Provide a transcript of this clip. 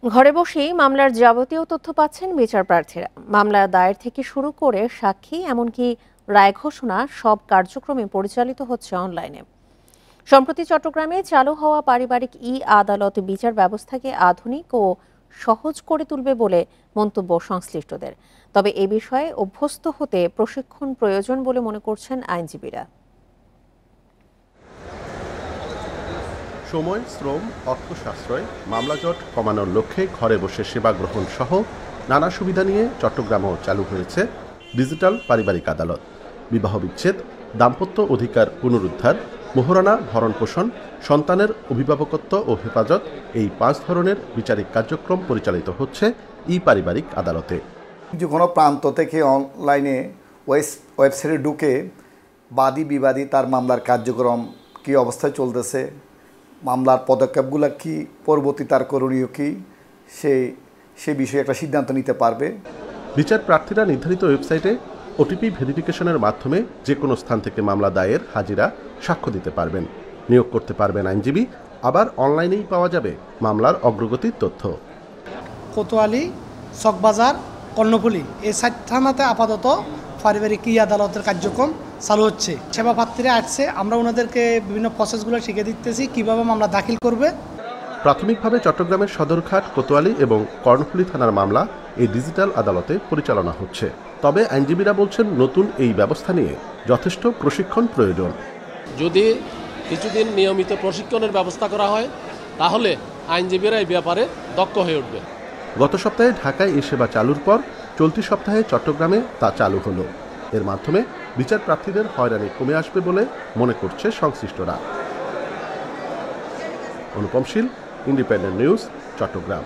ঘরে বসেই মামলার যাবতীয় তথ্য পাচ্ছেন বিচার প্রার্থীরা। মামলা দায়ের থেকে শুরু করে সাক্ষী এমনকি রায় ঘোষণা সব কার্যক্রমে পরিচালিত হচ্ছে অনলাইনে। সম্প্রতি চট্টগ্রামে চালু হওয়া পারিবারিক আদালত বিচার ব্যবস্থাকে আধুনিক ও সহজ করে তুলবে বলে মন্তব্য সংশ্লিষ্টদের। তবে এ বিষয়ে অভ্যস্ত হতে প্রশিক্ষণ প্রয়োজন বলে মনে করছেন আইনজীবীরা। সময়, শ্রম, অর্থ সাশ্রয়, মামলা জট কমানোর লক্ষ্যে ঘরে বসে সেবা গ্রহণ সহ নানা সুবিধা নিয়ে চট্টগ্রামেও চালু হয়েছে ডিজিটাল পারিবারিক আদালত। বিবাহ বিচ্ছেদ, দাম্পত্য অধিকার পুনরুদ্ধার, মোহরানা ভরণপোষণ, সন্তানের অভিভাবকত্ব ও হেফাজত, এই 5 ধরনের বিচারিক কার্যক্রম পরিচালিত হচ্ছে পারিবারিক আদালতে। যে কোনো প্রান্ত থেকে অনলাইনে ওয়েবসাইটে ঢুকে বাদী বিবাদী তার মামলার কার্যক্রম কী অবস্থায় চলতেছে, মামলার পদক্ষেপগুলো কি, পরবর্তী তার করণীয় কী, সেই বিষয়ে একটা সিদ্ধান্ত নিতে পারবে। বিচার প্রার্থীরা নির্ধারিত ওয়েবসাইটে ওটিপি ভেরিফিকেশনের মাধ্যমে যে কোনো স্থান থেকে মামলা দায়ের, হাজিরা, সাক্ষ্য দিতে পারবেন, নিয়োগ করতে পারবেন আইনজীবী। আবার অনলাইনেই পাওয়া যাবে মামলার অগ্রগতির তথ্য। কোতোয়ালি, চকবাজার, কর্ণফুলী এই 4 থানাতে আপাতত পারিবারিক আদালতের কার্যক্রম চালু হচ্ছে। সেবা প্রার্থীরা আসছে, আমরা ওনাদেরকে বিভিন্ন প্রসেসগুলো শিখে দিতেছি কীভাবে মামলা দাখিল করবে। প্রাথমিকভাবে চট্টগ্রামের সদরঘাট, কোতোয়ালি এবং কর্ণফুলী থানার মামলা এই ডিজিটাল আদালতে পরিচালনা হচ্ছে। তবে আইনজীবীরা বলছেন নতুন এই ব্যবস্থা নিয়ে যথেষ্ট প্রশিক্ষণ প্রয়োজন। যদি কিছুদিন নিয়মিত প্রশিক্ষণের ব্যবস্থা করা হয় তাহলে আইনজীবীরা এই ব্যাপারে দক্ষ হয়ে উঠবে। গত সপ্তাহে ঢাকায় এই সেবা চালুর পর চলতি সপ্তাহে চট্টগ্রামে তা চালু হলো। এর মাধ্যমে বিচার প্রার্থীদের হয়রানি কমে আসবে বলে মনে করছে সংশ্লিষ্টরা। অনুপম শীল, ইন্ডিপেন্ডেন্ট নিউজ, চট্টগ্রাম।